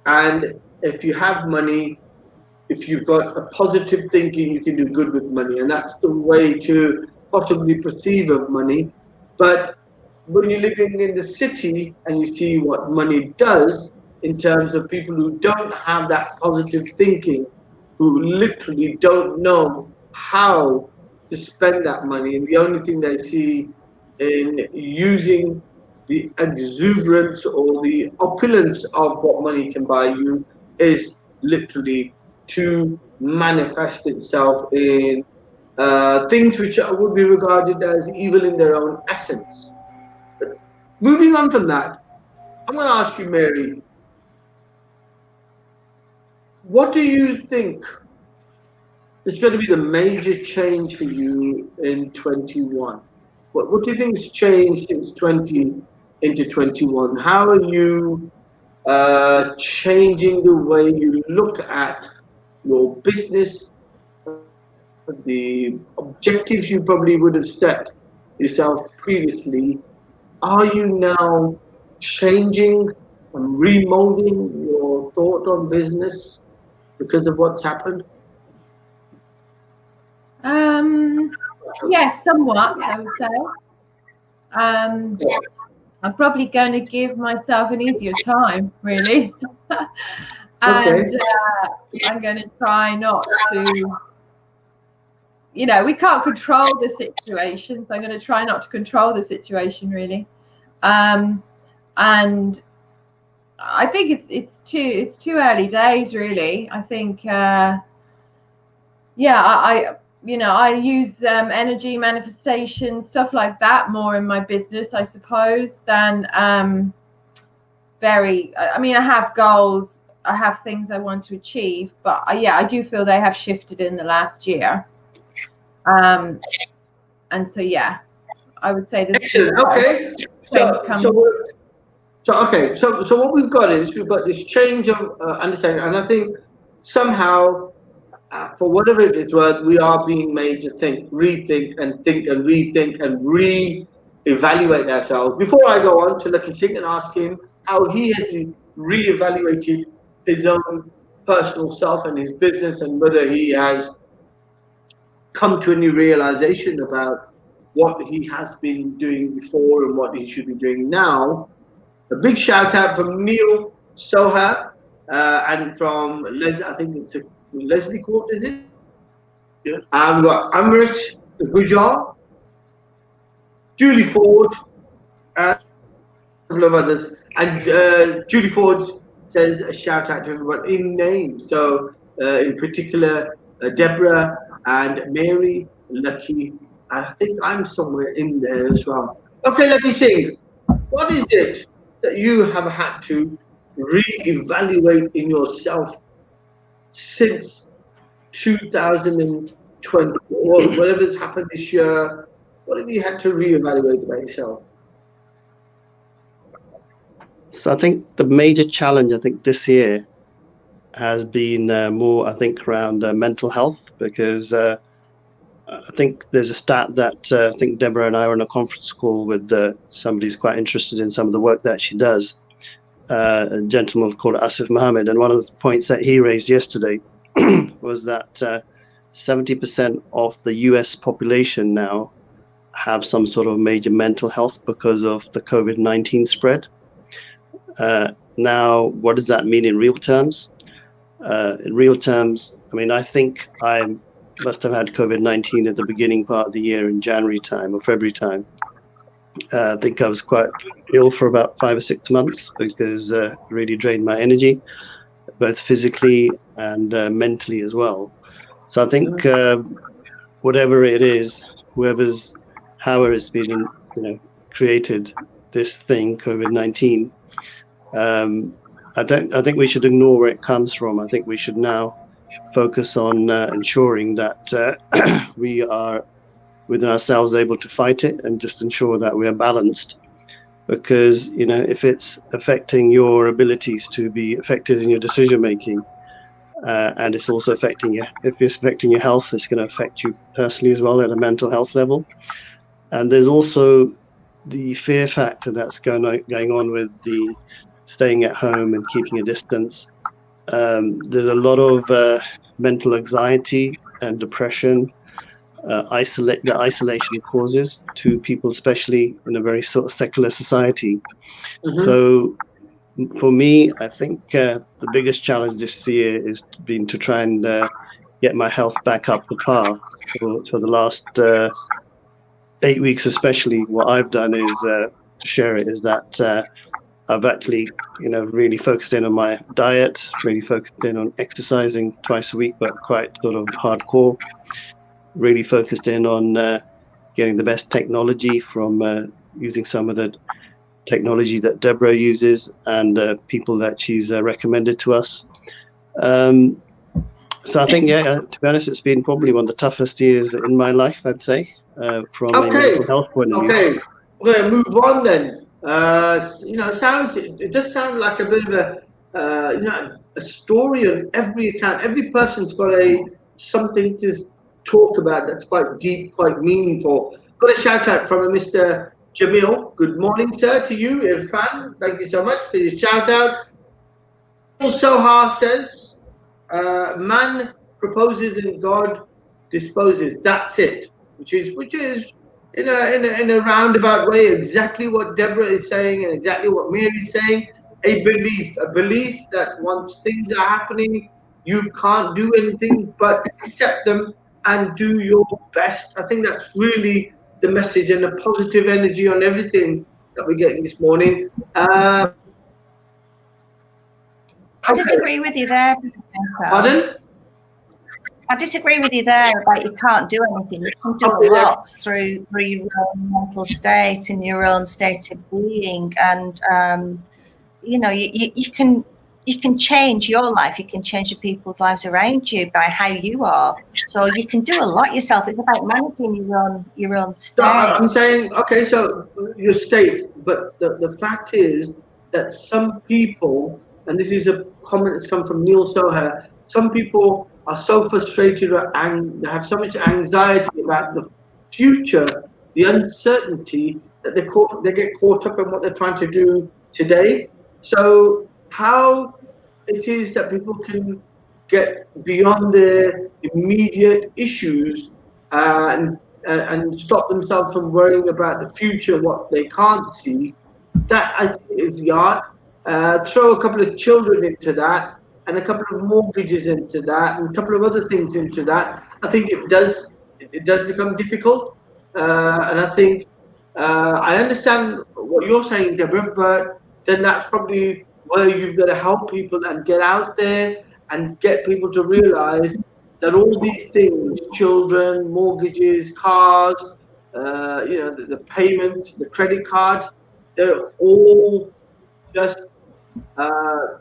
and if you have money, if you've got a positive thinking, you can do good with money, and that's the way to possibly perceive of money. But when you're living in the city and you see what money does, in terms of people who don't have that positive thinking, who literally don't know how to spend that money, and the only thing they see in using the exuberance or the opulence of what money can buy you is literally to manifest itself in things which would be regarded as evil in their own essence. But moving on from that, I'm going to ask you, Mary, what do you think is going to be the major change for you in 21? What do you think has changed since 20 into 21? How are you changing the way you look at your business, the objectives you probably would have set yourself previously? Are you now changing and remolding your thought on business because of what's happened? Yes, somewhat, I would say. I'm probably going to give myself an easier time, really. And I'm going to try not to, we can't control the situation, so I'm going to try not to control the situation, really. And I think it's too early days, really. I think, I use energy manifestation, stuff like that more in my business, I suppose, than I have goals, I have things I want to achieve, but I do feel they have shifted in the last year. And so, I would say this. Excellent. Okay. So what we've got is we've got this change of understanding, and I think somehow, for whatever it is worth, we are being made to rethink and re-evaluate ourselves. Before I go on to Lakhi Singh and ask him how he has re-evaluated his own personal self and his business, and whether he has come to any realization about what he has been doing before and what he should be doing now. A big shout out from Neil Soha and from Leslie, I think it's a Leslie Court, is it? I've got Amrit Gujar, Julie Ford, and a couple of others. And Julie Ford says a shout out to everyone in name. So in particular, Deborah and Mary, Lakhi, and I think I'm somewhere in there as well. Okay, let me see. What is it that you have had to re-evaluate in yourself since 2020, or whatever's happened this year? What have you had to re-evaluate about yourself? So I think the major challenge, this year has been more, around mental health, because I think there's a stat that I think Deborah and I were on a conference call with somebody who's quite interested in some of the work that she does, a gentleman called Asif Mohammed, and one of the points that he raised yesterday was that 70% of the US population now have some sort of major mental health because of the COVID-19 spread. Now, what does that mean in real terms? In real terms, I think I must have had COVID-19 at the beginning part of the year in January time or February time. I think I was quite ill for about 5 or 6 months because it really drained my energy, both physically and mentally as well. So I think whatever it is, however it's been, created this thing, COVID-19, I think we should ignore where it comes from. I think we should now focus on ensuring that we are within ourselves able to fight it, and just ensure that we are balanced. Because if it's affecting your abilities to be effective in your decision making, and it's also affecting you, if it's affecting your health, it's going to affect you personally as well at a mental health level. And there's also the fear factor that's going on with the staying at home and keeping a distance. There's a lot of mental anxiety and depression, the isolation causes to people, especially in a very sort of secular society. Mm-hmm. So for me, I think the biggest challenge this year has been to try and get my health back up to par. For the last 8 weeks, especially, what I've done is to share it is that I've actually, really focused in on my diet, really focused in on exercising twice a week, but quite sort of hardcore. Really focused in on getting the best technology from using some of the technology that Deborah uses and people that she's recommended to us. So I think, to be honest, it's been probably one of the toughest years in my life, I'd say, from a mental health point of view. Okay, we're going to move on then. It does sound like a bit of a story on every account. Every person's got something to talk about that's quite deep, quite meaningful. Got a shout out from a Mr. Jamil. Good morning, sir, to you, Irfan. Thank you so much for your shout out. Soha says, man proposes and God disposes. That's it. Which is in a roundabout way exactly what Deborah is saying and exactly what Mary's saying. A belief that once things are happening, you can't do anything but accept them and do your best. I think that's really the message and the positive energy on everything that we're getting this morning. I disagree with you there. Pardon? I disagree with you there about you can't do anything. You can do a lot through your own mental state and your own state of being, and you can change your life. You can change the people's lives around you by how you are. So you can do a lot yourself. It's about managing your own state. No, I'm saying, okay, so your state, but the fact is that some people, and this is a comment that's come from Neil Soha, some people are so frustrated and they have so much anxiety about the future, the uncertainty, that they get caught up in what they're trying to do today. So how it is that people can get beyond their immediate issues and stop themselves from worrying about the future, what they can't see, that I think is the art. Throw a couple of children into that, and a couple of mortgages into that, and a couple of other things into that. I think it does become difficult, and I think I understand what you're saying, Deborah, but then that's probably where you've got to help people and get out there and get people to realize that all these things, children, mortgages, cars, the payments, the credit cards, they're all just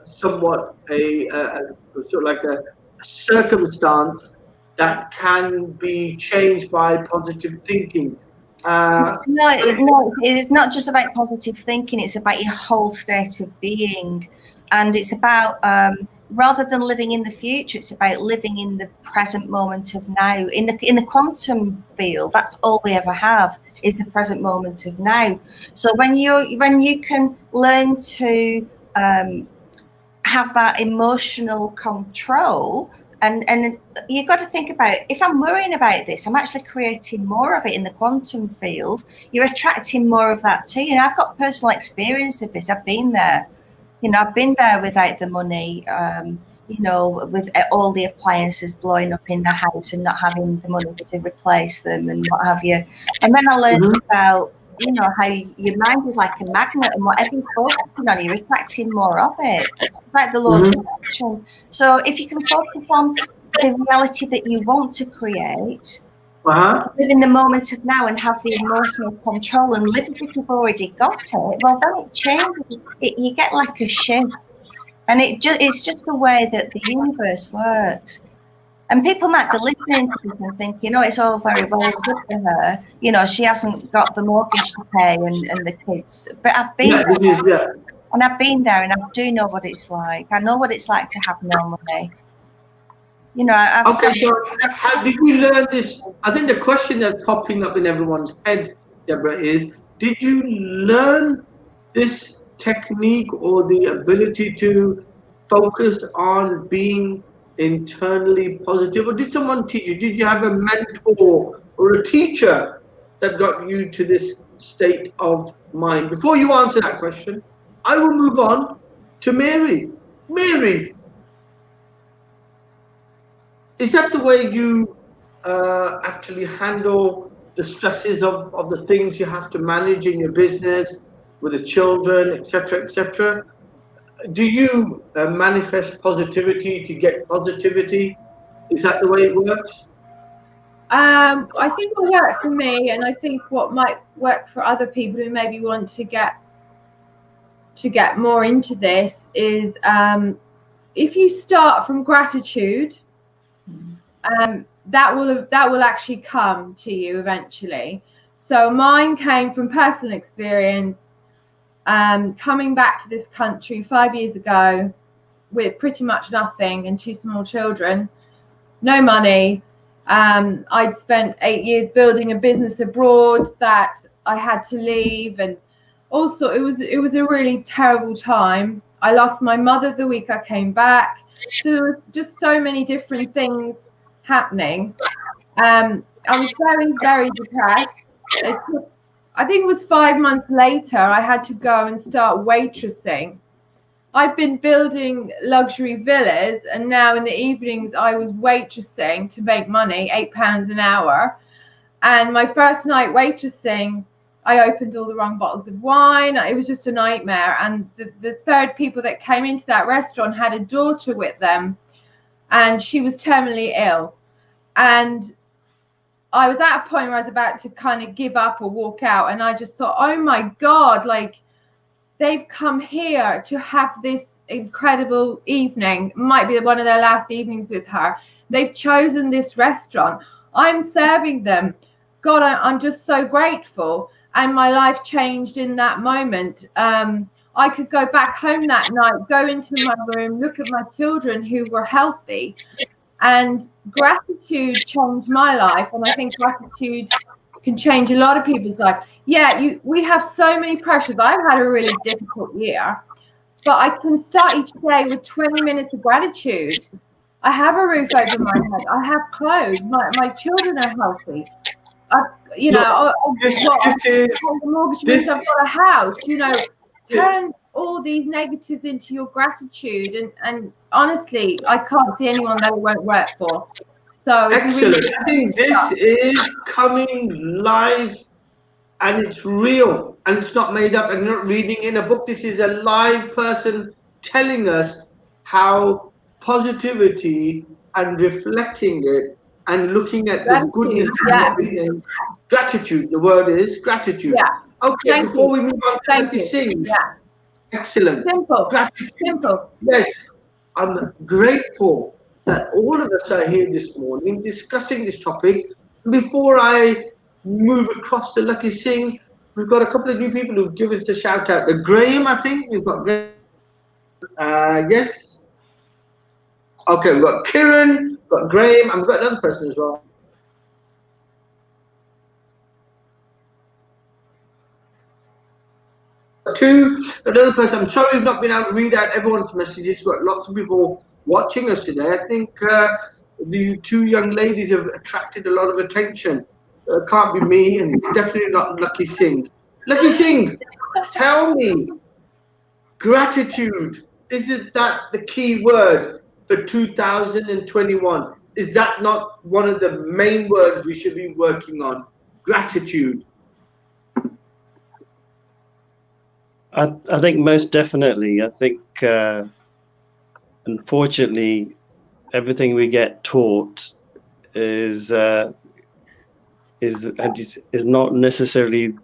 somewhat a sort of like a circumstance that can be changed by positive thinking. No, it's not just about positive thinking. It's about your whole state of being, and it's about rather than living in the future, it's about living in the present moment of now. In the quantum field, that's all we ever have is the present moment of now. So when you can learn to have that emotional control, and you've got to think about, if I'm worrying about this, I'm actually creating more of it in the quantum field. You're attracting more of that too. I've got personal experience of this. I've been there. I've been there without the money, with all the appliances blowing up in the house and not having the money to replace them and what have you. And then I learned about, how your mind is like a magnet, and whatever you're focusing on, you're attracting more of it. It's like the law of attraction. So if you can focus on the reality that you want to create, live in the moment of now and have the emotional control and live as if you've already got it, well, then it changes. You get like a shift. And it's just the way that the universe works. And people might be listening to this and think, it's all very well good for her. She hasn't got the mortgage to pay and the kids. But I've been there. And I've been there, and I do know what it's like. I know what it's like to have no money. So how did you learn this? I think the question that's popping up in everyone's head, Deborah, is, did you learn this technique or the ability to focus on being internally positive, or did someone teach you? Did you have a mentor or a teacher that got you to this state of mind? Before you answer that question, I will move on to Mary. Mary, is that the way you actually handle the stresses of the things you have to manage in your business with the children, etc., etc.? Do you manifest positivity to get positivity? Is that the way it works? I think what worked for me, and I think what might work for other people who maybe want to get more into this is if you start from gratitude, that will actually come to you eventually. So mine came from personal experience, coming back to this country 5 years ago with pretty much nothing and 2 small children, no money. I'd spent 8 years building a business abroad that I had to leave, and also it was a really terrible time. I lost my mother the week I came back, so there were just so many different things happening. I was very, very depressed. I think it was 5 months later I had to go and start waitressing. I've been building luxury villas, and now in the evenings I was waitressing to make money, £8 an hour. And my first night waitressing, I opened all the wrong bottles of wine. It was just a nightmare. And the third people that came into that restaurant had a daughter with them, and she was terminally ill. And I was at a point where I was about to kind of give up or walk out, and I just thought, oh my God, like, they've come here to have this incredible evening. Might be one of their last evenings with her. They've chosen this restaurant. I'm serving them. God, I'm just so grateful. And my life changed in that moment. I could go back home that night, go into my room, look at my children who were healthy. And gratitude changed my life. And I think gratitude can change a lot of people's life. Yeah, we have so many pressures. I've had a really difficult year, but I can start each day with 20 minutes of gratitude. I have a roof over my head. I have clothes. My children are healthy. I've got the mortgage means I've got a house. Turn all these negatives into your gratitude, and honestly, I can't see anyone that it won't work for. So excellent. I think this is coming live, and it's real, and it's not made up, and you're not reading in a book. This is a live person telling us how positivity and reflecting it and looking at the goodness of gratitude. The word is gratitude. Yeah. Okay, before we move on to Lakhi Singh. Yeah. Excellent. Simple. Gratitude. Simple. Yes. I'm grateful that all of us are here this morning discussing this topic. Before I move across to Lakhi Singh, we've got a couple of new people who give us a shout out. Graham, I think we've got Graham. Yes. Okay, we've got Kiran, we've got Graham, and we've got another person as well. Another person. I'm sorry we've not been able to read out everyone's messages. We've got lots of people watching us today. I think the 2 young ladies have attracted a lot of attention. Can't be me, and it's definitely not Lakhi Singh. Lakhi Singh, tell me, gratitude, isn't that the key word for 2021? Is that not one of the main words we should be working on? Gratitude. I think most definitely. I think, unfortunately, everything we get taught is not necessarily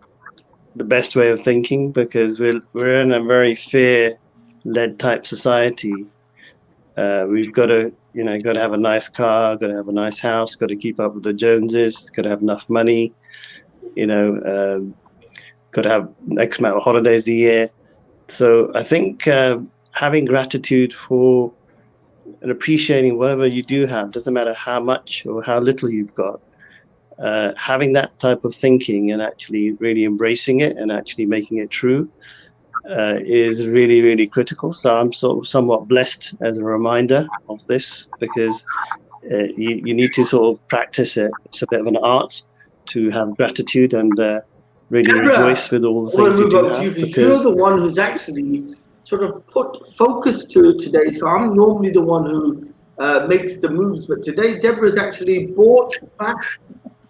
the best way of thinking, because we're in a very fear-led type society. We've got to have a nice car, got to have a nice house, got to keep up with the Joneses, got to have enough money, got to have X amount of holidays a year. So I think having gratitude for and appreciating whatever you do have, doesn't matter how much or how little you've got, having that type of thinking and actually really embracing it and actually making it true is really, really critical. So I'm sort of somewhat blessed as a reminder of this, because you need to sort of practice it. It's a bit of an art to have gratitude and really rejoice with all the things you do have. Because you're the one who's actually sort of put focus to today. So I'm normally the one who makes the moves, but today Deborah's actually brought back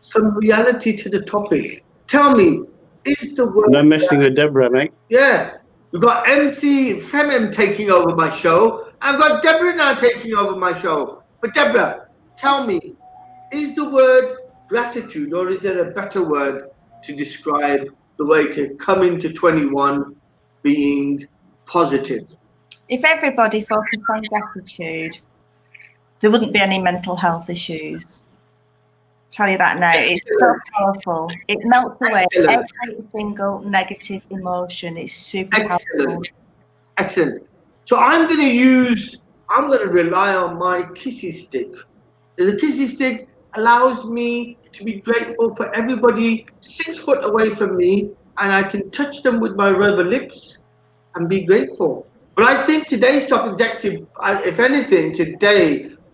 some reality to the topic. Tell me, is the word... No messing with Deborah, mate. Yeah. We've got MC Femem taking over my show. I've got Deborah now taking over my show. But Deborah, tell me, is the word gratitude, or is there a better word to describe the way to come into 21 being positive? If everybody focused on gratitude, there wouldn't be any mental health issues. Tell you that now. It's so powerful. It melts away every single negative emotion. It's super powerful. Excellent. So I'm going to rely on my kissy stick. The kissy stick allows me to be grateful for everybody 6 foot away from me, and I can touch them with my rubber lips and be grateful. But I think today's topic is actually, if anything,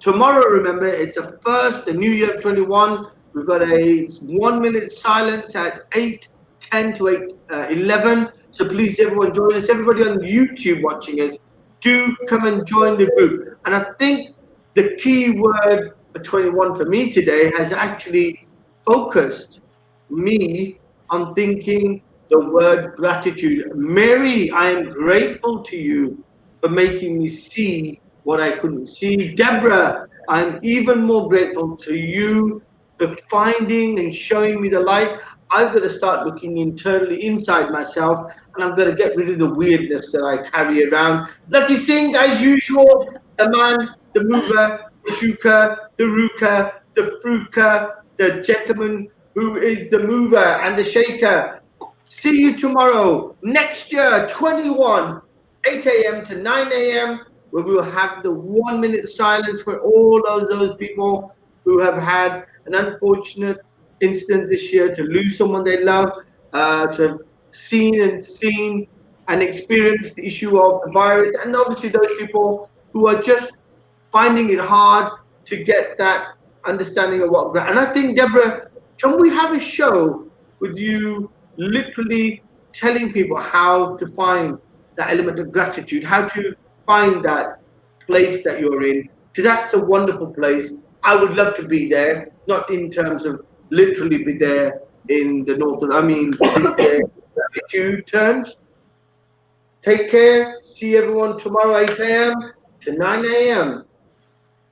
tomorrow, remember, it's the new year of 21. We've got a 1 minute silence at 8:10 to 8:11. So please, everyone, join us. Everybody on YouTube watching us, do come and join the group. And I think the key word for 21 for me today has actually focused me on thinking the word gratitude. Mary, I am grateful to you for making me see what I couldn't see. Deborah, I'm even more grateful to you for finding and showing me the light. I've got to start looking internally inside myself, and I've got to get rid of the weirdness that I carry around. Lakhi Singh, as usual, the man, the mover, the shuka, the ruka, the fruka, the gentleman who is the mover and the shaker. See you tomorrow, next year, 21, 8 a.m. to 9 a.m., where we will have the 1 minute silence for all of those people who have had an unfortunate incident this year, to lose someone they love, to have seen and experienced the issue of the virus, and obviously those people who are just finding it hard to get that understanding of what. And I think, Deborah, can we have a show with you literally telling people how to find that element of gratitude, how to find that place that you're in? Because that's a wonderful place. I would love to be there, not in terms of literally be there in the north, gratitude terms. Take care. See everyone tomorrow, 8 a.m. to 9 a.m.